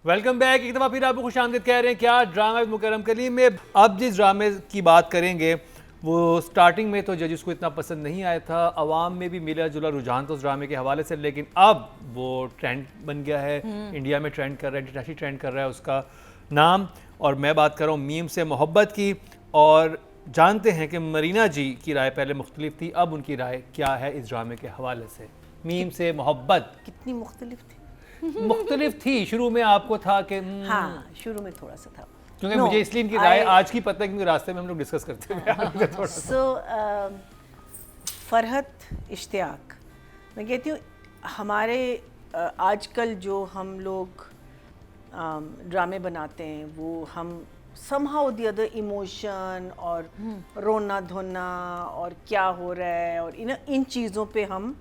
Welcome back. एक दफ़ा फिर आपको खुश आमदीद कह रहे हैं। क्या ड्रामा मुकर्रम कलीम में अब जिस ड्रामे की बात करेंगे वो स्टार्टिंग में तो जजेस को इतना पसंद नहीं आया था, आवाम में भी मिला जुला रुझान तो उस ड्रामे के हवाले से, लेकिन अब वो ट्रेंड बन गया है, इंडिया में ट्रेंड कर रहा है, इंटरनेशनल ट्रेंड कर रहा है उसका नाम। और मैं बात कर रहा हूँ मीम से मोहब्बत की। और जानते हैं कि मरीना जी की राय पहले मुख्तलिफ थी, अब उनकी राय क्या है इस ड्रामे के हवाले से। मीम से मोहब्बत कितनी मुख्तलिफ थी? मुख्तलिफ थी। शुरू में आपको था कि हाँ, शुरू में थोड़ा सा था, क्योंकि मुझे इसलिए इनकी राय आज की पता है क्योंकि रास्ते में हम लोग डिस्कस करते हुए। सो फरहत इश्तियाक, मैं कहती हूँ हमारे आजकल जो हम लोग ड्रामे बनाते हैं वो हम somehow the other इमोशन और रोना धोना और क्या हो रहा है और इन चीज़ों पे हम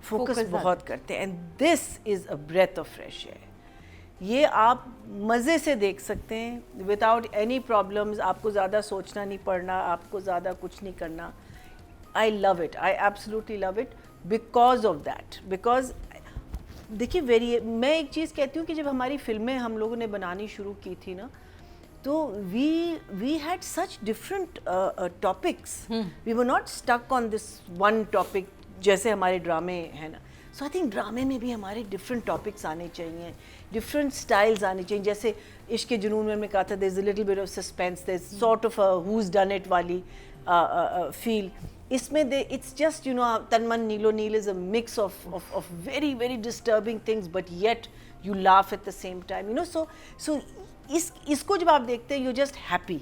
फोकस बहुत करते हैं। And this is a breath of fresh air. ये आप मज़े से देख सकते हैं विदाउट एनी प्रॉब्लम्स, आपको ज़्यादा सोचना नहीं पड़ना, आपको ज़्यादा कुछ नहीं करना। I love it, I absolutely love it because of that. Because देखिए मैं एक चीज़ कहती हूँ कि जब हमारी फिल्में हम लोगों ने बनानी शुरू की थी ना, तो we had such different topics, we were not stuck on this one topic जैसे हमारे ड्रामे हैं ना। सो आई थिंक ड्रामे में भी हमारे डिफरेंट टॉपिक्स आने चाहिए, डिफरेंट स्टाइल्स आने चाहिए। जैसे इश्क के जुनून में कहा था, there is a little bit of suspense, there is sort of a who's done it वाली फील। इसमें it's just Tan Man Neelo Neel is a mix of very very disturbing things but yet you laugh at the same time. So इसको जब आप देखते हैं, you just happy,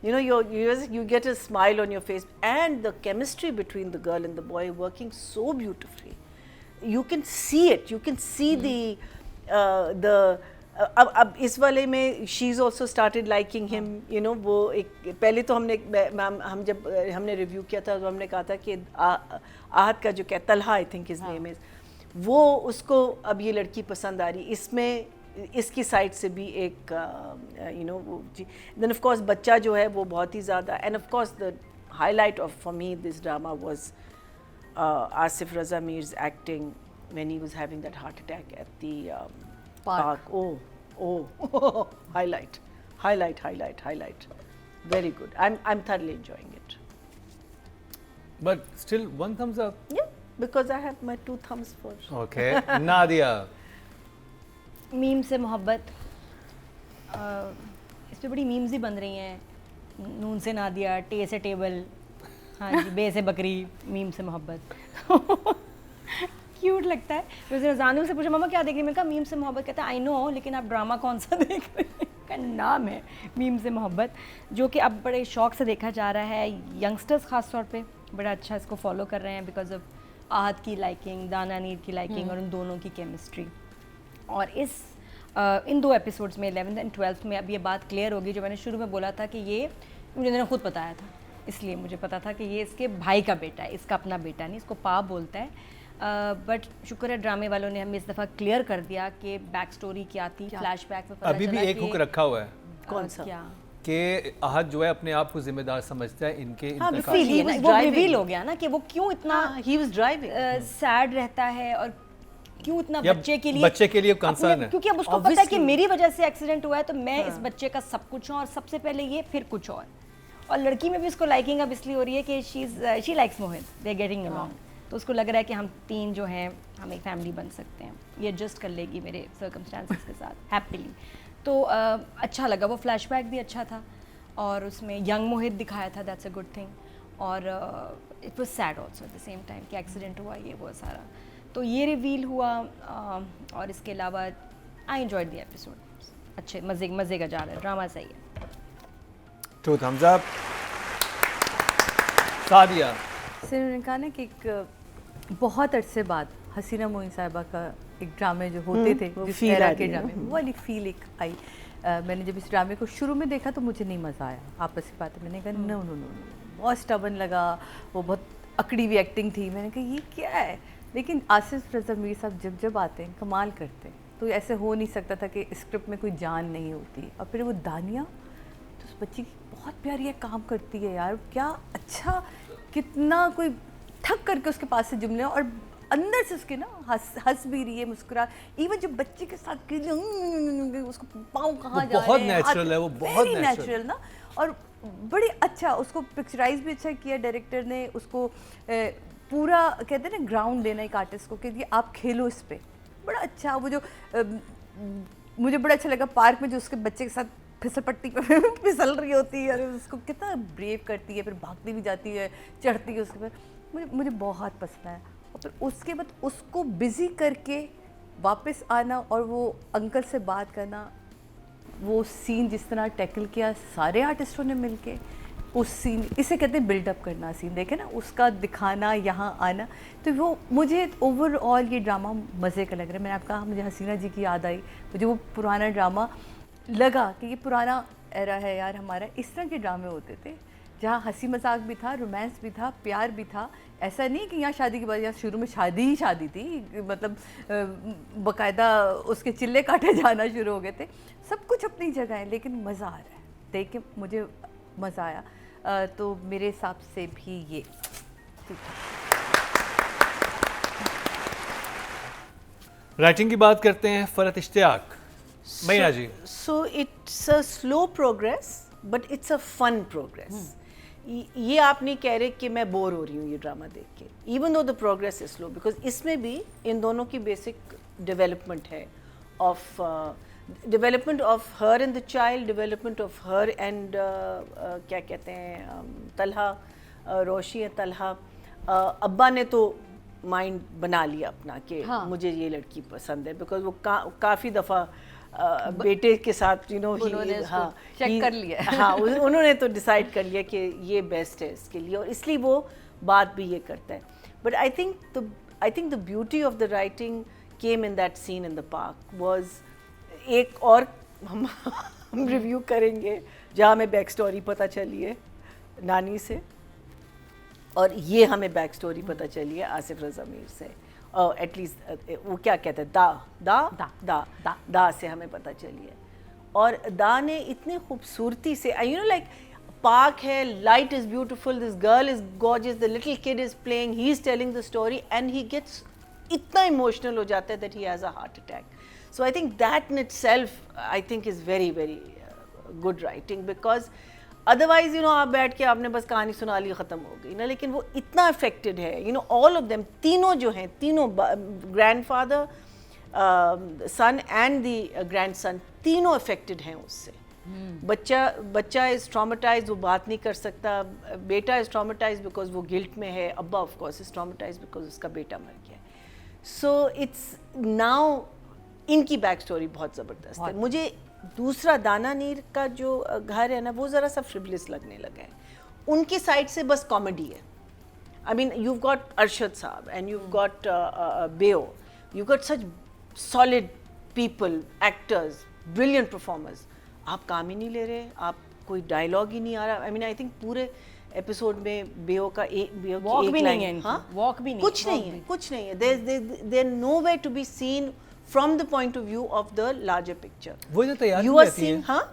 you get a smile on your face, and the chemistry between the girl and the boy working so beautifully. You can see it, you can see अब इस वाले में she is also started liking him, वो एक पहले तो हम जब हमने रिव्यू किया था तो हमने कहा था कि आहत का जो क्या Talha I think his name is, वो उसको अब ये लड़की पसंद आ रही। इसमें इसकी साइड से भी एक देन ऑफ कोर्स बच्चा जो है वो बहुत ही ज़्यादा, and of course the highlight of for me this drama was Asif Raza Mir's acting when he was having that heart attack at the park. Oh, highlight, very good. I'm thoroughly enjoying it. But still one thumbs up. Yeah, because I have my 2 thumbs for. Okay. Nadia, meme से मोहब्बत, इस पे बड़ी memes ही बन रही हैं। नून से नादिया, टे से टेबल, हाँ जी, बे से बकरी, मीम से मोहब्बत। क्यूट लगता है। वैसे जानू से पूछा मामा क्या देख रही, मैं कहा मीम से मोहब्बत। कहता है आई नो, लेकिन आप ड्रामा कौन सा देख रहे हैं? का नाम है मीम से मोहब्बत, जो कि अब बड़े शौक से देखा जा रहा है। यंगस्टर्स ख़ास तौर पे बड़ा अच्छा इसको फॉलो कर रहे हैं बिकॉज ऑफ आहत की लाइकिंग, दाना नीर की लाइकिंग और उन दोनों की केमिस्ट्री। और इन 2 एपिसोड्स में 11th एंड 12th में अब ये बात क्लियर होगी जो मैंने शुरू में बोला था कि ये मुझे खुद बताया था, इसलिए मुझे पता था कि ये इसके भाई का बेटा है, इसका अपना बेटा नहीं, इसको पाप बोलता है। बट शुक्र है ड्रामे वालों ने हमें इस दफ़ा क्लियर कर दिया कि बैक स्टोरी क्या थी। फ्लैशबैक में पता अभी भी एक हुक रखा हुआ है। कौन सा? क्या कि आहत जो है अपने आप को जिम्मेदार समझता है इनके हाँ, इंतकाल। वो रिवील हो गया ना कि वो क्यों इतना he was driving सैड रहता है और क्यों इतना या बच्चे के लिए कंसर्न है, क्योंकि अब उसको पता है कि मेरी वजह से एक्सीडेंट हुआ है तो मैं इस बच्चे का सब कुछ हूँ और सबसे पहले ये फिर कुछ और लड़की में भी उसको लाइकिंग अब इसलिए हो रही है कि she likes Mohit, they are getting along. तो उसको लग रहा है कि हम 3 जो हैं हम एक फैमिली बन सकते हैं, ये एडजस्ट कर लेगी मेरे सर्कमस्टांसेस के साथ हैप्पीली। तो अच्छा लगा, वो फ्लैशबैक भी अच्छा था और उसमें यंग मोहित दिखाया था, दैट्स अ गुड थिंग। और it was sad also at the same time कि एक्सीडेंट हुआ, ये वो सारा। तो ये रिवील हुआ और इसके अलावा आई एंजॉयड द एपिसोड, अच्छे मज़े का जा रहा है, ड्रामा सही है। 2 thumbs up। सादिया, सिर्फ उन्होंने कहा ना कि एक बहुत अरसे बाद हसीना मोइन साहिबा का एक ड्रामे जो होते थे, जिस एरा के ड्रामे, वो वाली फील एक आई। मैंने जब इस ड्रामे को शुरू में देखा तो मुझे नहीं मज़ा आया, आपस की बात है। मैंने कहा नो, बहुत स्टबन लगा, वो बहुत अकड़ी हुई एक्टिंग थी। मैंने कहा ये क्या है, लेकिन आसिफ रज़ा मीर साहब जब आते हैं कमाल करते हैं। तो ऐसे हो नहीं सकता था कि स्क्रिप्ट में कोई जान नहीं होती। और फिर वो दानिया, तो उस बच्ची की बहुत प्यारी है, काम करती है यार, क्या अच्छा, कितना कोई ठक करके उसके पास से जुमले। और अंदर से उसके ना हंस भी रही है, मुस्कुरा, इवन जो बच्चे के साथ खेल उसको पाँव कहाँ जा बहुत रहे हैं, natural है, वो बहुत natural। नेचुरल ना, और बड़ी अच्छा उसको पिक्चराइज भी अच्छा किया डायरेक्टर ने, उसको पूरा कहते हैं ना ग्राउंड देना एक आर्टिस्ट को कि ये आप खेलो इस पे, बड़ा अच्छा। वो जो मुझे बड़ा अच्छा लगा पार्क में जो उसके बच्चे के साथ फिसल पट्टी पे फिसल रही होती है, अरे उसको कितना ब्रेव करती है, फिर भागती भी जाती है, चढ़ती है उसके पर, मुझे बहुत पसंद आया। और फिर उसके बाद उसको बिजी करके वापस आना और वो अंकल से बात करना, वो सीन जिस तरह टैकल किया सारे आर्टिस्टों ने मिलके, उस सीन, इसे कहते हैं बिल्डअप करना, सीन देखे ना उसका दिखाना, यहाँ आना, तो वो मुझे ओवरऑल ये ड्रामा मज़े का लग रहा है। मैंने आपको कहा मुझे हसीना जी की याद आई, मुझे वो पुराना ड्रामा लगा कि ये पुराना एरा है यार हमारा, इस तरह के ड्रामे होते थे जहाँ हंसी मजाक भी था, रोमांस भी था, प्यार भी था। ऐसा नहीं कि यहाँ शादी के बाद, यहाँ शुरू में शादी ही शादी थी, मतलब बाकायदा उसके चिल्ले काटे जाना शुरू हो गए थे। सब कुछ अपनी जगह है, लेकिन मज़ा आ रहा है देख के, मुझे मज़ा आया। तो मेरे हिसाब से भी ये राइटिंग की बात करते हैं, फरहत इश्तियाक, मैना जी। So it's a slow progress, but it's a fun progress. ये आप नहीं कह रहे कि मैं बोर हो रही हूँ ये ड्रामा देख के, even though the progress is slow, because इसमें भी इन दोनों की बेसिक डेवलपमेंट है, of development of her and the child, development of her and क्या कहते हैं तलहा, रोशी है तलहा। अब्बा ने तो माइंड बना लिया अपना कि मुझे ये लड़की पसंद है, बिकॉज वो काफ़ी दफ़ा बेटे के साथ उन्होंने चेक कर लिया। हाँ, उन्होंने तो डिसाइड कर लिया कि ये बेस्ट है इसके लिए, और इसलिए वो बात भी ये करता है। But I think the beauty of the writing came in that seen in the park was, एक और हम रिव्यू करेंगे जहाँ हमें बैक स्टोरी पता चली है नानी से, और ये हमें बैक स्टोरी पता चली है आसिफ रज़ा मीर से, और एटलीस्ट वो क्या कहते हैं दा से हमें पता चली है। और दा ने इतने खूबसूरती से, लाइक पार्क है, light is beautiful, this girl is gorgeous, the little kid is playing, he is telling the story and he gets इतना इमोशनल हो जाता है that he has a heart attack. So I think that in itself I think is very very good writing, because otherwise आप बैठ के आपने बस कहानी सुना ली, ख़त्म हो गई ना, लेकिन वो इतना अफेक्टेड है, ऑल ऑफ देम, तीनों जो हैं, तीनों grandfather, son and the grandson, तीनों अफेक्टेड हैं उससे। बच्चा इज़ ट्रॉमेटाइज्ड, वो बात नहीं कर सकता, बेटा इज़ ट्रॉमेटाइज्ड बिकॉज वो गिल्ट में है, अब्बा of course is traumatised because उसका बेटा मर गया। सो इट्स नाउ, इनकी बैक स्टोरी बहुत ज़बरदस्त है। मुझे दूसरा दाना नीर का जो घर है ना, वो ज़रा सा फ्रिवलेस लगने लगा है, उनकी साइड से बस कॉमेडी है। I mean you got Arshad sahab and you got बेओ, you got such solid people, actors, brilliant performers, आप काम ही नहीं ले रहे, आप कोई डायलॉग ही नहीं आ रहा। आई मीन आई थिंक पूरे एपिसोड में बेओ का एक वॉक भी नहीं है, हाँ, वॉक भी नहीं, कुछ नहीं है, कुछ नहीं है, there no way to be seen from the point of view of the larger picture. वो इधर तैयार You नहीं are रहती seeing, हैं। हाँ,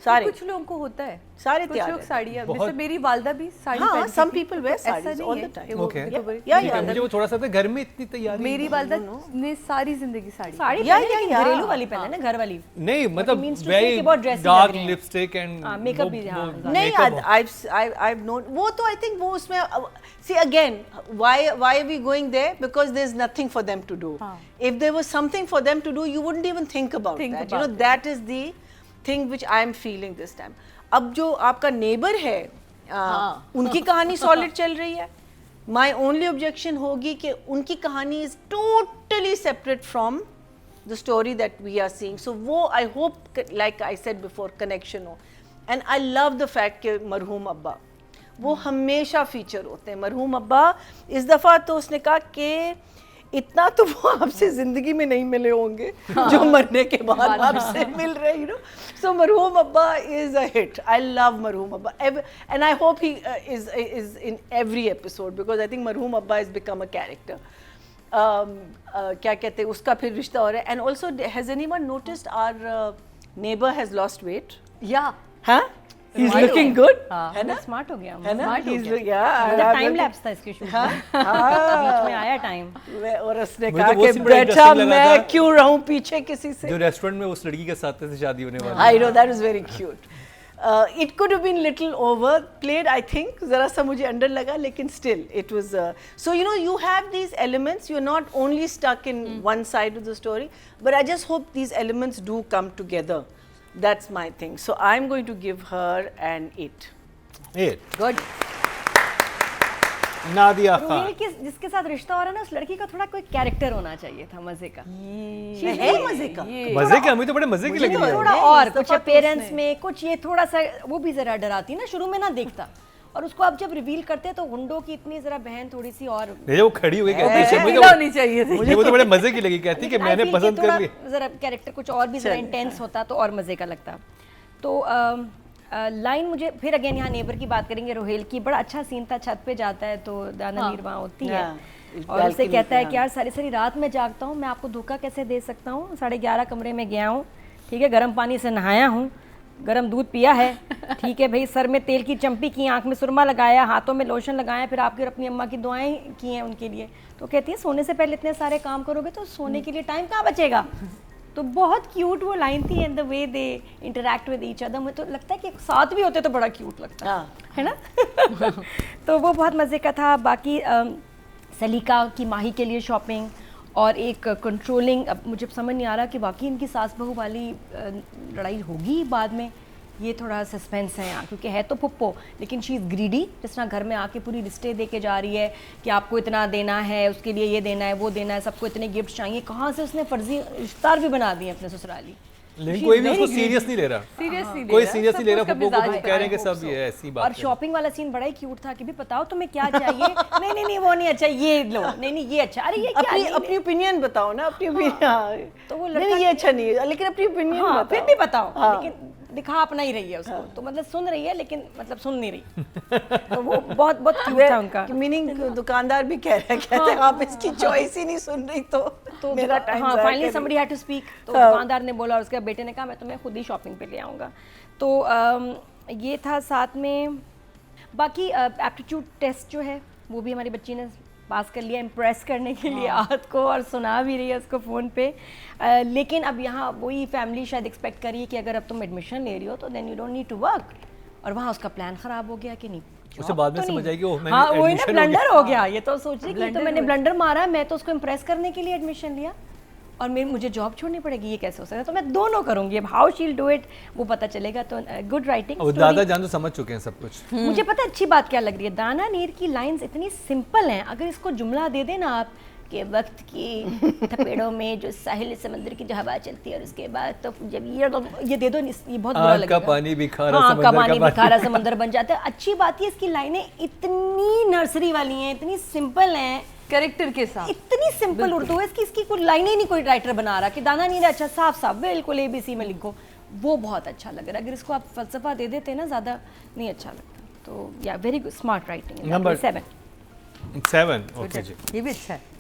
सारे कुछ लोगों को होता है, सारे कुछ तैयार लोग रहते साड़ियाँ, बहुत- जैसे मेरी वालदा भी साड़ी हाँ, पहनती some थी, people तो wear ऐसा sarees नहीं all है the time. कि वो Okay. बिल्कुल Yeah, बड़ी- yeah, ठीक है, yeah, मुझे वो थोड़ा सा था, घर में इतनी तैयारी मेरी वालदा ने सारी जिंदगी साड़ी साड़ी या, पहने, या, लेकिन या। घरेलू वाली पहने ना, घर वाली। नहीं, मतलब means to say वेरी कि बहुत dressy लग डार्क रहे हैं। लिपस्टिक एंड हाँ, makeup भी, हाँ, नहीं, I've known, वो तो I think वो उसमें, see again, why are we going there? Because there's nothing for them to do. If there was something for them to do, you wouldn't even think about that. That is the thing which I am feeling this time. अब जो आपका neighbour है, उनकी कहानी solid चल रही है। My only objection होगी कि उनकी कहानी is totally separate from the story that we are seeing. So वो I hope, like I said before, connection हो। And I love the fact कि मरहूम अब्बा वो हमेशा फीचर होते हैं। मरहूम अब्बा इस दफ़ा तो उसने कहा कि इतना तो वो आपसे ज़िंदगी में नहीं मिले होंगे जो मरने के बाद आपसे मिल रहे, So मरहूम अब्बा is a hit. I love मरहूम अब्बा, and I hope he is in every episode, because I think मरहूम अब्बा has become a character. क्या कहते हैं, उसका फिर रिश्ता हो रहा है। And also, has anyone noticed our neighbor has lost weight? या हाँ, he's looking good, हाँ, है ना? स्मार्ट हो गया, है ना? स्मार्ट हो He's गया। yeah, मतलब I'm टाइम looking- लैप्स था इसके शूट हाँ, में, हाँ। बीच में आया टाइम। और उसने मुझे कहा तो वो कि scene बड़ा बेटा interesting लगा मैं था। क्यों रहूं पीछे किसी से। जो रेस्टोरेंट में उस लड़की के साथ से शादी होने वाली I know that was very cute. It could have been little overplayed, I think. जरा सा मुझे अंडर लगा, लेकिन still it was. So you know, you have these elements. You're not only stuck in one side of the story, but I just hope these elements do come together. That's my thing. So I'm going to give her an 8. 8 good. Nadia Rohel Khan के जिसके साथ रिश्ता हो रहा है ना, उस लड़की का थोड़ा कोई कैरेक्टर होना चाहिए था मजे का। है मजे का। मजे के, हमें तो बड़े मजे की लगी है थोड़ा है, और इस कुछ दफा तो पेरेंट्स उसने- में कुछ ये थोड़ा सा वो भी जरा डराती ना, शुरू में ना देखता, और उसको आप जब रिवील करते तो गुंडों की इतनी जरा बहन थोड़ी सी और नहीं, वो खड़ी हो गई कहती पीछे है, पीला होनी चाहिए थी। मुझे वो तो बड़े मजे की लगी, कहती कि लेकिन I मैंने feel कि पसंद थोड़ा कर लिया। जरा कैरेक्टर कुछ और भी जरा इंटेंस होता तो और मजे का लगता। तो लाइन मुझे फिर अगेन यहाँ नेबर की बात करेंगे, रोहेल की बड़ा अच्छा सीन था, छत पे जाता है तो दाना नीर वहाँ होती है हाँ, और उससे balcony कहता पे, है कि यार सारी सारी रात में जागता हूँ, मैं आपको धोखा कैसे दे सकता हूँ, 11:30 कमरे में गया हूँ, ठीक है, गर्म पानी से नहाया हूँ, गर्म दूध पिया है, ठीक है भाई, सर में तेल की चंपी की, आंख में सुरमा लगाया, हाथों में लोशन लगाया, फिर आपकी और अपनी अम्मा की दुआएं की हैं उनके लिए। तो कहती है सोने से पहले इतने सारे काम करोगे तो सोने के लिए टाइम कहाँ बचेगा। तो बहुत क्यूट वो लाइन थी, and the way they interact with each other, मुझे तो लगता है कि साथ भी होते तो बड़ा क्यूट लगता हाँ। है ना। तो वो बहुत मज़े का था। बाकी सलीका की माही के लिए शॉपिंग और एक कंट्रोलिंग, अब मुझे समझ नहीं आ रहा कि बाकी इनकी सास बहू वाली लड़ाई होगी बाद में, ये थोड़ा सस्पेंस है यहाँ, क्योंकि है तो पुप्पो लेकिन शी इज़ ग्रीडी, जिस तरह घर में आके पूरी लिस्टें दे के जा रही है कि आपको इतना देना है, उसके लिए ये देना है, वो देना है, सबको इतने गिफ्ट चाहिए, कहाँ से उसने फर्जी इफ्तार भी बना दिए अपने ससुराली। लेकिन कोई भी उसको सीरियस नहीं ले रहा, सीरियसली कोई सीरियस नहीं ले रहा, पप्पू को कह रहे हैं कि सब ये ऐसी और बात है। शॉपिंग वाला सीन बड़ा ही क्यूट था कि भी बताओ तुम्हें क्या चाहिए। नहीं नहीं नहीं वो नहीं अच्छा, ये लो, नहीं नहीं ये अच्छा, अरे ये क्या अपनी नहीं, अपनी ओपिनियन बताओ ना, अपनी ओपिनियन। तो वो नहीं लड़का ये अच्छा नहीं है, लेकिन अपनी ओपिनियन हाँ, फिर भी बताओ, हाँ। लेकिन दिखा अपना ही रही है उसको, तो मतलब सुन रही है लेकिन मतलब सुन नहीं रही। तो वो बहुत बहुत क्यूट था उनका। मीनिंग दुकानदार भी कह रहा है, कहते हैं आप इसकी चॉइस ही नहीं सुन रही तो मेरा टाइम हाँ, finally somebody had to speak, तो दुकानदार ने बोला और उसके बेटे ने कहा मैं तुम्हें खुद ही शॉपिंग पे ले आऊँगा। तो ये था। साथ में बाकी एप्टीट्यूड टेस्ट जो है वो भी हमारी बच्ची ने पास कर लिया, इम्प्रेस करने के लिए आहत को, और सुना भी रही है उसको फ़ोन पे। लेकिन अब यहाँ वही फैमिली शायद एक्सपेक्ट करिए कि अगर अब तुम एडमिशन ले रही हो तो then you don't need to work, और वहाँ उसका प्लान ख़राब हो गया कि नहीं, उसे बाद में समझ आएगी, ओह मैंने हाँ वही ना admission हो गया। ब्लंडर हो गया, ये तो सोच रही कि तो मैंने ब्लंडर मारा, मैं तो उसको इम्प्रेस करने के लिए एडमिशन लिया और मुझे जॉब छोड़नी पड़ेगी, ये कैसे हो सकता है। तो मैं दोनों करूंगी, अब हाउ शील डू इट वो पता चलेगा। तो गुड राइटिंग। अब दादा जान तो समझ चुके हैं सब कुछ। मुझे पता अच्छी बात क्या लग रही है, दाना नीर की लाइंस इतनी सिंपल हैं, अगर इसको जुमला दे देना आप कि वक्त की थपेड़ों में जो साहिल समंदर की जो हवा चलती है और उसके बाद तो जब ये दे दो, ये बहुत बुरा आग लगेगा। का पानी भी खारा, हाँ, समंदर का पानी भी पानी। खारा समंदर बन जाता है। अच्छी बात है इसकी लाइनें इतनी नर्सरी वाली हैं, इतनी सिंपल हैं, कैरेक्टर के साथ इतनी सिंपल उर्दू है इसकी कोई लाइनें ही नहीं कोई राइटर बना रहा कि दाना नीर अच्छा साफ साफ बिल्कुल ABC में लिखो, वो बहुत अच्छा लग रहा है। अगर इसको आप फलसफा दे देते ना ज़्यादा नहीं अच्छा लगता। तो या very good, smart writing. Number 7 7 okay जी, ये भी अच्छा है।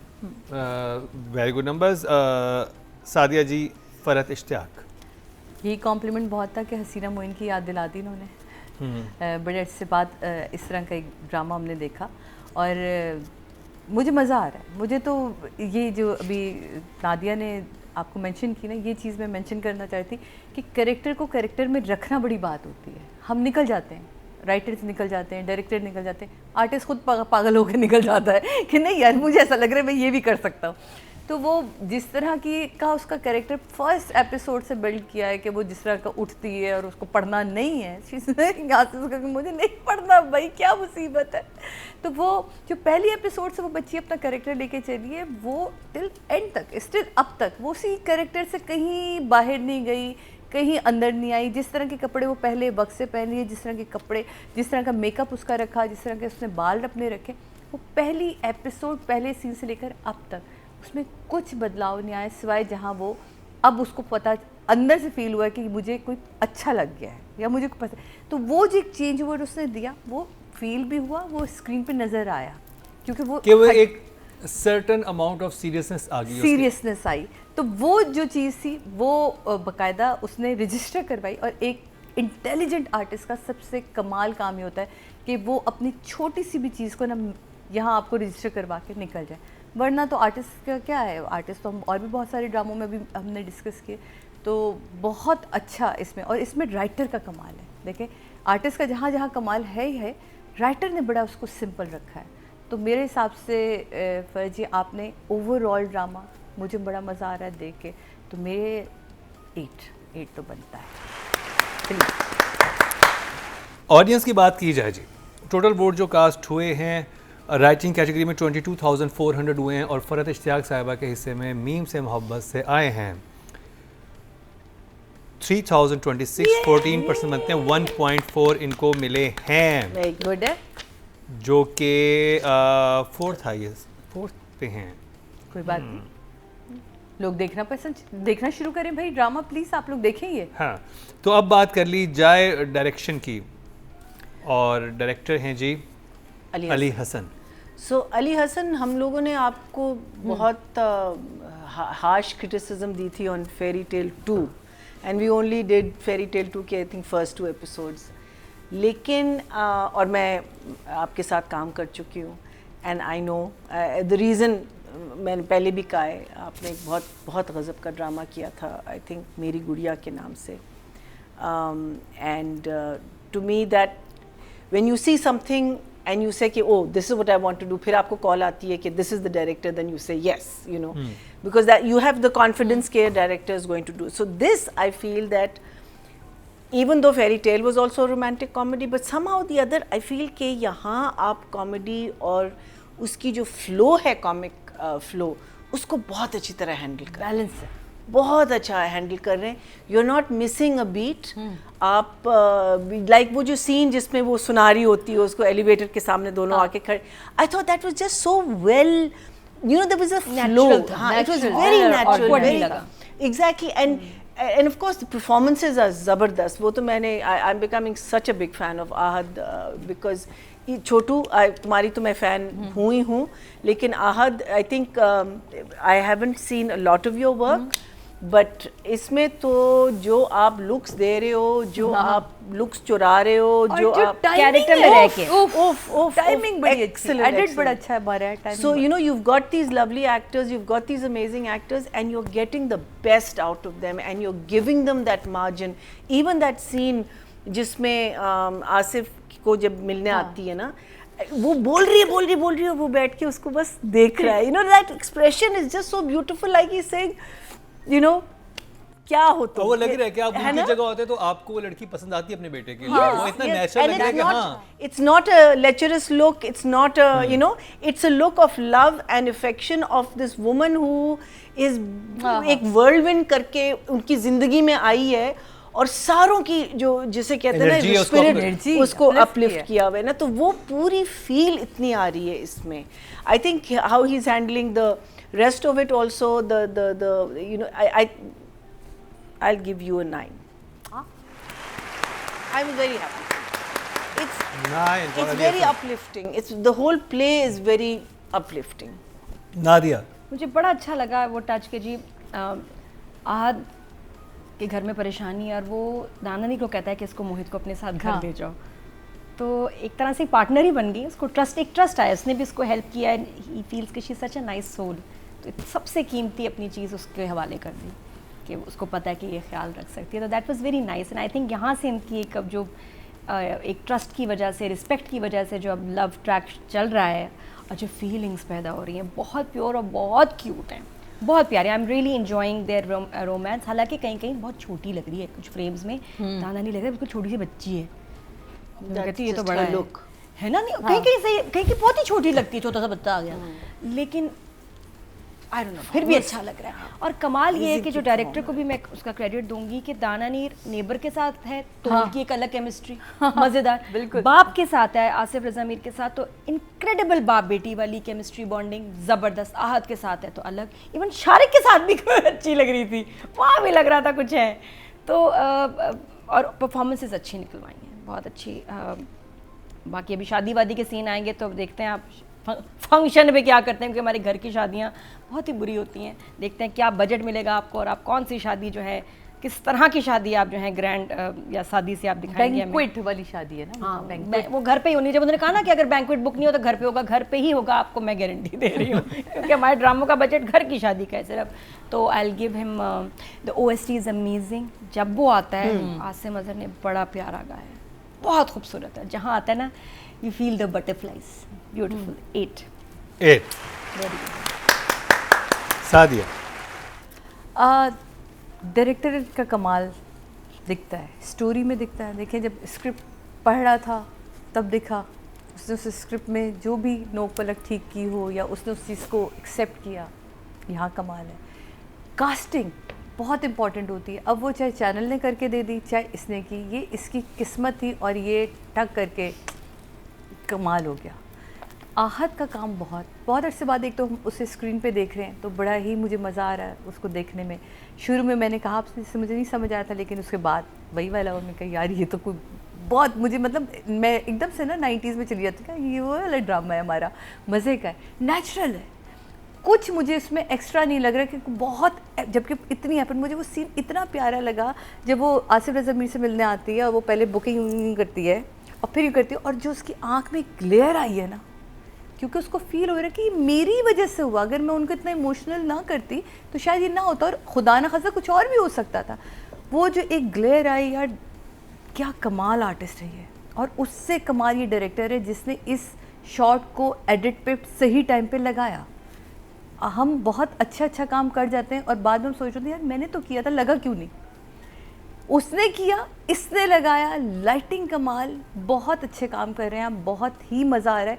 Very good numbers. Sadia ji, Farhat Ishtiaq. यही कॉम्प्लीमेंट बहुत था कि हसीना मोइन की याद दिला दी इन्होंने। बड़े अच्छे बात इस तरह का एक ड्रामा हमने देखा और मुझे मज़ा आ रहा है। मुझे तो ये जो अभी नादिया ने आपको मेंशन की ना, ये चीज़ मैं मेंशन करना चाहती कि कैरेक्टर को कैरेक्टर में रखना बड़ी बात होती है। हम निकल जाते हैं, राइटर्स निकल जाते हैं, डायरेक्टर निकल जाते हैं, आर्टिस्ट खुद पागल होकर निकल जाता है कि नहीं यार मुझे ऐसा लग रहा है मैं ये भी कर सकता हूँ। तो वो जिस तरह की का उसका कैरेक्टर फर्स्ट एपिसोड से बिल्ड किया है कि वो जिस तरह का उठती है और उसको पढ़ना नहीं है, यहाँ से उसका मुझे नहीं पढ़ना भाई क्या मुसीबत है। तो वो जो पहली एपिसोड से वो बच्ची अपना कैरेक्टर लेके चली है, वो टिल एंड तक स्टिल अब तक वो उसी कैरेक्टर से कहीं बाहर नहीं गई, कहीं अंदर नहीं आई। जिस तरह के कपड़े वो पहले वक्त से पहन लिए, जिस तरह के कपड़े, जिस तरह का मेकअप उसका रखा, जिस तरह के उसने बाल अपने रखे, वो पहली एपिसोड पहले सीन से लेकर अब तक उसमें कुछ बदलाव नहीं आया, सिवाय जहाँ वो अब उसको पता अंदर से फील हुआ कि मुझे कोई अच्छा लग गया है या मुझे कोई पसंद। तो वो जो एक चेंज वर्ड उसने दिया वो फील भी हुआ, वो स्क्रीन पे नज़र आया, क्योंकि वो कि वो एक सर्टेन अमाउंट ऑफ सीरियसनेस आ गई, सीरियसनेस आई। तो वो जो चीज़ थी वो बाकायदा उसने रजिस्टर करवाई और एक इंटेलिजेंट आर्टिस्ट का सबसे कमाल काम ये होता है कि वो अपनी छोटी सी भी चीज़ को ना यहाँ आपको रजिस्टर करवा के निकल जाए। वरना तो आर्टिस्ट का क्या है, आर्टिस्ट तो हम और भी बहुत सारे ड्रामों में भी हमने डिस्कस किए, तो बहुत अच्छा इसमें। और इसमें राइटर का कमाल है। देखें, आर्टिस्ट का जहाँ जहाँ कमाल है ही है, राइटर ने बड़ा उसको सिंपल रखा है। तो मेरे हिसाब से फरज जी, आपने ओवरऑल ड्रामा, मुझे बड़ा मज़ा आ रहा है देख के, तो मेरे 8 तो बनता है। ऑडियंस की बात की जाए जी, टोटल वोट जो कास्ट हुए हैं राइटिंग कैटेगरी में 22,400 हुए हैं और फ़रहत इश्तियाक साहिबा के हिस्से में मीम से मोहब्बत से आए हैं 3026, 14% बनते हैं, 1.4 इनको मिले हैं, वेरी गुड है। जो कि फोर्थ हाईएस्ट, फोर्थ पे हैं। कोई बात नहीं, लोग देखना शुरू करें भाई ड्रामा, प्लीज़ आप लोग देखें ये। हाँ, तो अब बात कर ली जाए डायरेक्शन की, और डायरेक्टर हैं जी अली हसन। सो अली हसन, हम लोगों ने आपको बहुत हार्श क्रिटिसिज्म दी थी on fairy tale 2, and we only did fairy tale 2 के आई थिंक फर्स्ट 2 एपिसोड्स, लेकिन और मैं आपके साथ काम कर चुकी हूँ, and I know the reason, मैंने पहले भी कहा है, आपने एक बहुत बहुत गज़ब का ड्रामा किया था, आई थिंक मेरी गुड़िया के नाम से, and to me that when you see something and you say कि oh this is what I want to do, फिर आपको कॉल आती है कि this is the director, then you say yes, you know, because that you have the confidence कि director is going to do. So this I feel that even though Fairy Tale was also a romantic comedy, but somehow the other I feel कि यहाँ आप comedy और उसकी जो flow है, comic flow, उसको बहुत अच्छी तरह handle कर, बैलेंस है, बहुत अच्छा हैंडल कर रहे हैं। You are not missing a beat. आप लाइक वो जो सीन जिसमें वो सुनारी होती है, उसको एलिवेटर के सामने दोनों आके खड़े, I thought that was just so well, you know, there was a flow, हाँ, it was very natural, exactly, and of course the performances are ज़बरदस्त। वो तो मैंने, I am becoming such a big fan of Ahad, because Chhotu, तुम्हारी तो मैं fan हूँ ही हूँ, लेकिन Ahad I think I haven't seen a lot of your work, but इसमें तो जो आप लुक्स दे रहे हो, जो आप लुक्स चुरा रहे हो, जो आप कैरेक्टर में रह के, टाइमिंग बड़ी अच्छी, एडिट बड़ा अच्छा है हमारा timing. So you know, you've got these lovely actors, you've got these amazing actors, and you're getting the best out of them, and you're giving them that margin. Even that scene जिसमें आसिफ को जब मिलने आती है ना, वो बोल रही है, वो बैठ के उसको बस देख रहा है, you know, that expression is just so beautiful, like he's saying, you know, क्या हो तो वो लग रहा है कि आप उनकी जगह होते तो आपको वो लड़की पसंद आती है अपने बेटे के लिए, वो इतना नेचुरल लग रहा है कि हाँ, it's not a lecherous look, it's not a you know, it's a look of love and affection of this woman who is एक whirlwind करके उनकी जिंदगी में आई है, और सारों की जो जिसे कहते हैं ना स्पिरिट, उसको अपलिफ्ट किया हुआ है ना, तो वो पूरी फील इतनी आ रही है इसमें। I think how he is handling the rest of it also, the you know, I'll give you a 9. I'm very happy. It's very uplifting. It's the whole play is very uplifting. Nadia, मुझे बड़ा अच्छा लगा वो touch के जी, आहद के घर में परेशानी, और वो दानानी को कहता है कि इसको मोहित को अपने साथ घर ले जाओ, तो एक तरह से पार्टनर ही बन गई, उसको ट्रस्ट आया, उसने भी उसको हेल्प किया, ही फील्स कि she is such a nice soul, तो सबसे कीमती अपनी चीज़ उसके हवाले कर दी कि उसको पता है कि ये ख्याल रख सकती है, तो that was very nice. And I think यहाँ से इनकी एक अब जो एक ट्रस्ट की वजह से, रिस्पेक्ट की वजह से जो अब लव ट्रैक चल रहा है और जो फीलिंग्स पैदा हो रही हैं, बहुत प्योर और बहुत क्यूट हैं, बहुत प्यारे। I am really enjoying there romance. हालांकि कहीं कहीं बहुत छोटी लग रही है कुछ फ्रेम्स में, दाना नहीं लग रहा है बिल्कुल छोटी सी बच्ची है, कहती है ये तो बड़ा लुक है ना, नहीं कहीं कहीं से कहीं की बहुत ही छोटी लगती है, छोटा सा बच्चा आ गया, लेकिन आई डोंट नो, फिर भी अच्छा लग रहा है। और कमाल ये है कि जो डायरेक्टर को भी मैं उसका क्रेडिट दूंगी कि दाना नीर नेबर के साथ है तो उनकी एक अलग केमिस्ट्री मज़ेदार, बिल्कुल बाप के साथ है आसिफ रज़ा मीर के साथ तो इनक्रेडिबल बाप बेटी वाली केमिस्ट्री बॉन्डिंग ज़बरदस्त, आहद के साथ है तो अलग, इवन शारिक के साथ भी अच्छी लग रही थी, वहाँ भी लग रहा था कुछ है, तो और परफॉर्मेंसेस अच्छी निकलवाई हैं, बहुत अच्छी। बाकी अभी शादी वादी के सीन आएंगे तो देखते हैं आप फंक्शन पे क्या करते हैं, क्योंकि हमारे घर की शादियाँ बहुत ही बुरी होती हैं, देखते हैं क्या बजट मिलेगा आपको और आप कौन सी शादी जो है किस तरह की शादी आप जो है ग्रैंड या शादी से आप दिखाएंगे हमें? बैंक्वेट वाली शादी है ना, हाँ, बैंक्वेट। वो घर पे ही होनी। जब उन्होंने कहा ना कि अगर बैंक्वेट बुक नहीं हो तो घर पे होगा, घर पे ही होगा, आपको मैं गारंटी दे रही हूँ क्योंकि हमारे ड्रामों का बजट घर की शादी का है सिर्फ। तो I will give him the OST is amazing. जब वो आता है आसिम अजहर ने बड़ा प्यारा गाया है, बहुत खूबसूरत है। जहाँ आता है ना you feel the butterflies, beautiful. 8 Sadia. Director का कमाल दिखता है, स्टोरी में दिखता है। देखिए जब स्क्रिप्ट पढ़ रहा था तब दिखा उसने उस स्क्रिप्ट में जो भी नोक पलक ठीक की हो या उसने उस चीज़ को एक्सेप्ट किया, यहाँ कमाल है। कास्टिंग बहुत इम्पॉर्टेंट होती है। अब वो चाहे चैनल ने करके दे दी चाहे इसने की, ये इसकी किस्मत थी और ये टक करके कमाल हो गया। आहत का काम बहुत अरसे बाद एक तो हम उसे स्क्रीन पे देख रहे हैं तो बड़ा ही मुझे मज़ा आ रहा है उसको देखने में। शुरू में मैंने कहा आपसे मुझे नहीं समझ आया था, लेकिन उसके बाद वही वाला और मैं कहा यार ये तो कोई बहुत मुझे मतलब मैं एकदम से ना 90s में चली जाती हूँ। ये वो वाला ड्रामा है हमारा, मज़े का है, नेचुरल है, कुछ मुझे इसमें एक्स्ट्रा नहीं लग रहा कि बहुत, जबकि इतनी एफर्ट। मुझे वो सीन इतना प्यारा लगा जब वो आसिफ रज़ा मीर से मिलने आती है और वो पहले बुकिंग करती है और फिर ये करती है और जो उसकी आँख में ग्लेयर आई है ना, क्योंकि उसको फील हो रहा है कि मेरी वजह से हुआ, अगर मैं उनको इतना इमोशनल ना करती तो शायद ये ना होता और खुदा न खासा कुछ और भी हो सकता था। वो जो एक ग्लेयर आई यार, क्या कमाल आर्टिस्ट है ये। और उससे कमाल ये डायरेक्टर है जिसने इस शॉट को एडिट पे सही टाइम पे लगाया। हम बहुत अच्छा काम कर जाते हैं और बाद में हम सोच रहे थे यार मैंने तो किया था, लगा क्यों नहीं। उसने किया, इसने लगाया, लाइटिंग कमाल, बहुत अच्छे काम कर रहे हैं आप, बहुत ही मज़ा आ रहा है।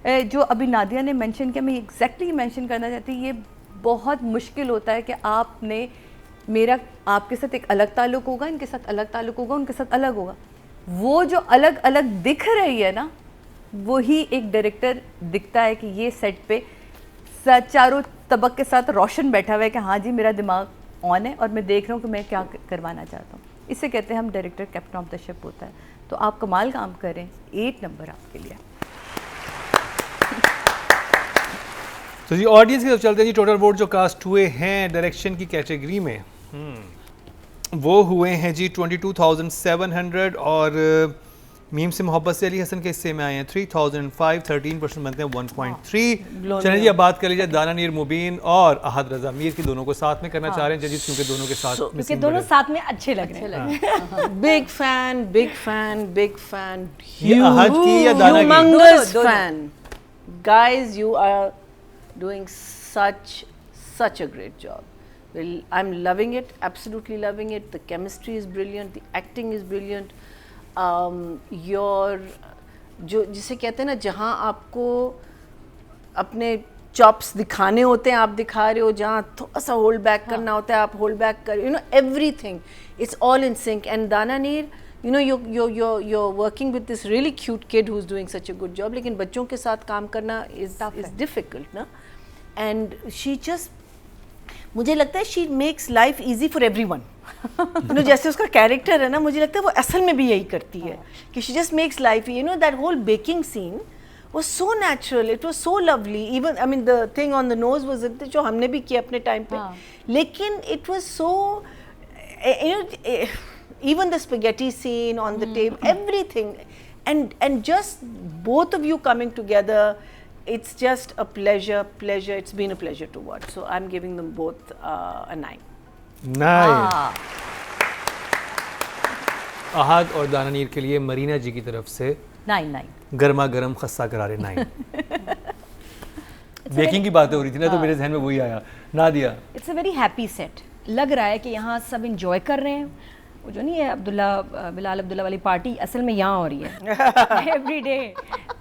जो अभी नादिया ने मेंशन किया, मैं एग्जैक्टली मेंशन करना चाहती हूँ, ये बहुत मुश्किल होता है कि आपने मेरा आपके साथ एक अलग ताल्लुक़ होगा, इनके साथ अलग ताल्लुक़ होगा, उनके साथ अलग होगा। वो जो अलग अलग दिख रही है ना, वही एक डायरेक्टर दिखता है कि ये सेट पे चारों तबक के साथ रोशन बैठा हुआ है कि हाँ जी मेरा दिमाग ऑन है और मैं देख रहा हूँ कि मैं क्या करवाना चाहता हूँ। इसे कहते हैं हम director captain of the ship होता है। तो आप कमाल काम करें, 8 नंबर आपके लिए। तो जी ऑडियंस की तरफ चलते हैं जी। टोटल वोट जो कास्ट हुए हैं डायरेक्शन की कैटेगरी में वो हुए हैं जी 22,700 और मीम से मोहब्बत से अली हसन के हिस्से में आए हैं 3,005, 13% बनते हैं 1.3। चलिए जी अब बात कर लीजिए दाना नीर मुबीन और अहद रज़ा मीर की, दोनों को साथ में करना चाह रहे हैं जजिस क्योंकि दोनों के साथ क्योंकि दोनों साथ में अच्छे लग रहे हैं। Big fan, big fan, big fan, ये अहद की या दाना की? humongous fan. Guys, you are doing such a great job. Well, I'm loving it, absolutely loving it. The chemistry is brilliant, the acting is brilliant. Your जो जिसे कहते हैं ना, जहाँ आपको अपने चॉप्स दिखाने होते हैं आप दिखा रहे हो, जहाँ थोड़ा सा होल्ड बैक करना होता है आप होल्ड बैक कर, everything, it's all in sync. And Dana Neer, you're working with this really cute kid who's doing such a good job. लेकिन बच्चों के साथ काम करना is difficult ना. And she just, मुझे लगता है she makes life easy for everyone. जैसे उसका कैरेक्टर है ना, मुझे लगता है वो असल में भी यही करती है कि she just makes life, that whole baking scene was so natural, it was so lovely. Even I mean the thing on the nose was जो हमने भी किया अपने टाइम पे, लेकिन it was so, even the spaghetti scene on the table, everything, and just both of you coming together, it's just a pleasure. It's been a pleasure to watch. So I'm giving them both a 9. Nice. अहद और दाना नीर के लिए मरीना जी की तरफ से 9 गर्मा गर्म खस्सा करारे 9। बेकिंग की बातें हो रही थी ना तो मेरे जहन में वही आया। Nadia, it's a very happy set. लग रहा है कि यहाँ सब इंजॉय कर रहे हैं। वो जो नहीं है बिलाल अब्दुल्ला वाली पार्टी असल में यहाँ हो रही है एवरी डे।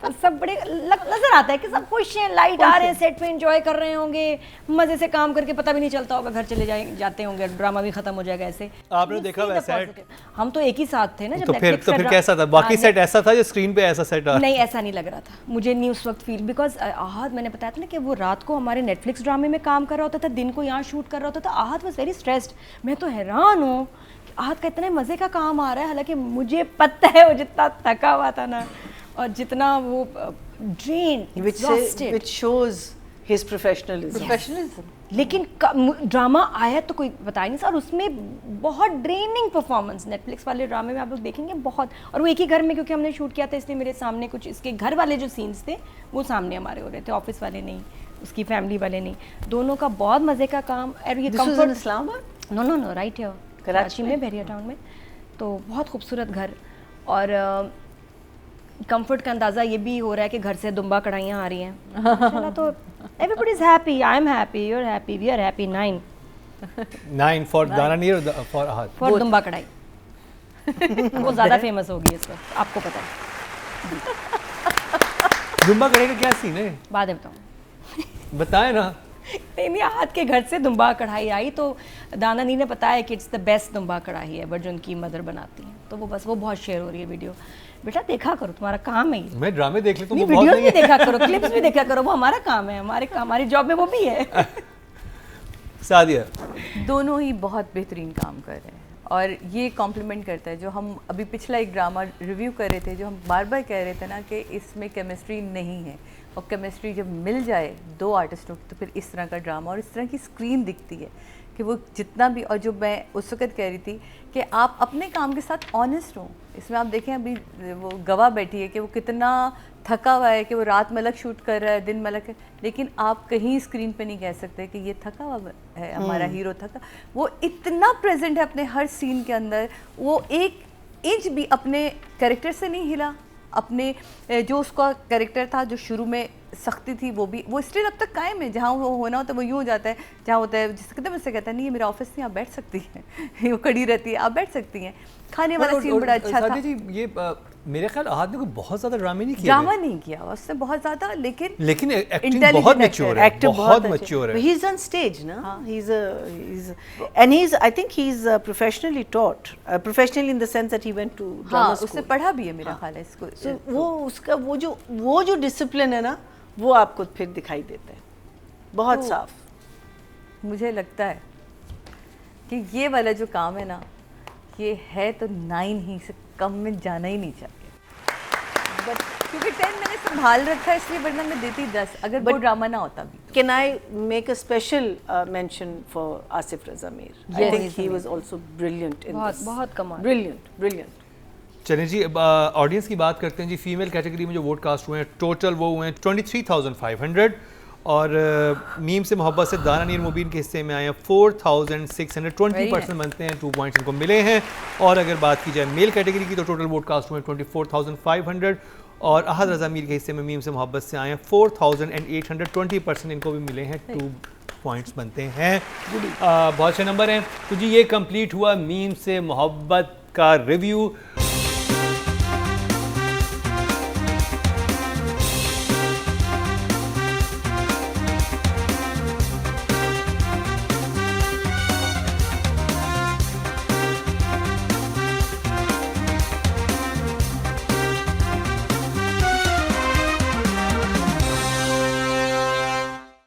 तो सब बड़े नजर आता है कि सब खुश हैं, लाइट आ रहे हैं, सेट पे एंजॉय कर रहे होंगे, मजे से काम करके पता भी नहीं चलता होगा, घर चले जाते होंगे, ड्रामा भी खत्म हो जाएगा ऐसे। आपने देखा वह सेट? हम तो एक ही साथ थे ना जब तो फिर कैसा था? बाकी सेट ऐसा था जो स्क्रीन पे ऐसा सेट नहीं, ऐसा नहीं लग रहा था मुझे नहीं उस वक्त फील, बिकॉज आहद, मैंने बताया था ना कि वो रात को हमारे नेटफ्लिक्स ड्रामे में काम कर रहा होता था, दिन को यहाँ शूट कर रहा होता था। Ahad was very stressed. मैं तो हैरान हूँ आहद का इतने मज़े का काम आ रहा है, हालांकि मुझे पता है वो जितना थका हुआ था ना और जितना वो drain, which shows his professionalism. Professionalism. लेकिन ड्रामा आया तो कोई बता ही नहीं, और उसमें बहुत ड्रेनिंग परफॉर्मेंस, नेटफ्लिक्स वाले ड्रामे में आप लोग देखेंगे बहुत, और वो एक ही घर में, क्योंकि हमने शूट किया था इसलिए मेरे सामने कुछ इसके घर वाले जो सीन्स थे वो सामने हमारे हो रहे थे, ऑफिस वाले नहीं, उसकी फैमिली वाले नहीं, दोनों का बहुत मज़े का काम। और ये This was in comfort, Islamabad? No right here Karachi में, बहरिया टाउन में। तो बहुत खूबसूरत घर, और कंफर्ट का अंदाज़ा ये भी हो रहा है कि घर से दुम्बा कढ़ाइयाँ आ रही हैं चला, तो everybody is happy, I am happy, you are happy, we are happy. 9 for दाना नीर और फॉर अहद। फॉर दुम्बा कढ़ाई वो ज़्यादा फेमस होगी इस वक्त, आपको पता है। जुम्बा करे का क्या सीन है, बाद में बताऊँ? बताएं ना। नहीं, हाथ के घर से दुम्बा कढ़ाई आई, तो दाना नी ने बताया कि इट्स द बेस्ट दुम्बा कढ़ाई है, बट जो उनकी मदर बनाती हैं, तो वो बस वो बहुत शेयर हो रही है वीडियो। बेटा देखा करो, तुम्हारा काम है ये। मैं ड्रामे देख लेता हूँ, नहीं, वो बहुत वीडियोस नहीं भी है। देखा करो, क्लिप्स भी देखा करो, वो हमारा काम है, हमारी जॉब में वो भी है। सादिया, दोनों ही बहुत बेहतरीन काम कर रहे हैं, और ये कॉम्प्लीमेंट करता है जो हम अभी पिछला एक ड्रामा रिव्यू कर रहे थे, जो हम बार बार कह रहे थे ना कि इसमें केमिस्ट्री नहीं है, और केमिस्ट्री जब मिल जाए दो आर्टिस्टों की तो फिर इस तरह का ड्रामा और इस तरह की स्क्रीन दिखती है कि वो जितना भी। और जो मैं उस वक्त कह रही थी कि आप अपने काम के साथ ऑनेस्ट हो। इसमें आप देखें अभी वो गवाह बैठी है कि वो कितना थका हुआ है, कि वो रात में अलग शूट कर रहा है, दिन में अलग, लेकिन आप कहीं स्क्रीन पे नहीं कह सकते कि ये थका हुआ है, हमारा हीरो थका। वो इतना प्रेजेंट है अपने हर सीन के अंदर, वो एक इंच भी अपने कैरेक्टर से नहीं हिला। अपने जो उसका कैरेक्टर था, जो शुरू में सख्ती थी, वो स्टिल अब तक कायम है। जहाँ वो होना होता है वो यूँ हो जाता है, जहाँ होता है जिससे कहते मुझसे कहता है नहीं ये मेरा ऑफिस नहीं, आप बैठ सकती हैं। वो खड़ी रहती है, आप बैठ सकती हैं। खाने वाला सीन बड़ा अच्छा था। जी ये मेरे ख्याल अहद ने कोई बहुत ज्यादा ड्रामे नहीं किया, ड्रामा नहीं किया उसने बहुत ज्यादा, लेकिन एक्टिंग बहुत मैच्योर है, बहुत मैच्योर है। He's on stage, na? And I think he's professionally taught, professionally in the sense that he went to drama हाँ school. उसने पढ़ा भी है मेरा ख्याल है इसको। So वो उसका वो जो डिसिप्लिन है ना, वो आपको फिर दिखाई देता है बहुत साफ। मुझे लगता है कि ये वाला जो काम है ना, ये है तो 9 ही से कम में जाना ही नहीं चाहिए, बट क्योंकि 10 मैंने संभाल रखा है इसलिए, वरना मैं देती 10 अगर वो ड्रामा ना होता भी। Can I make a special mention for Asif Raza Mir? I Yes. think he was also brilliant in this. बहुत कमाल। Brilliant. चलें जी, अब ऑडियंस की बात करते हैं जी। फीमेल कैटेगरी में जो वोट कास्ट हुए हैं टोटल वो हुए हैं 23,500, और मीम से मोहब्बत से दाना नीर मुबीन के हिस्से में आए हैं 4,600, 20% बनते हैं, 2 पॉइंट्स इनको मिले हैं। और अगर बात की जाए मेल कैटेगरी की तो टोटल वोट कास्ट हुए हैं 24,500, और अहद रज़ा मीर के हिस्से में मीम से मोहब्बत से आए हैं 4,800, 20% इनको भी मिले हैं, 2 पॉइंट्स बनते हैं। बहुत अच्छे नंबर हैं। तो जी ये कंप्लीट हुआ मीम से मोहब्बत का रिव्यू।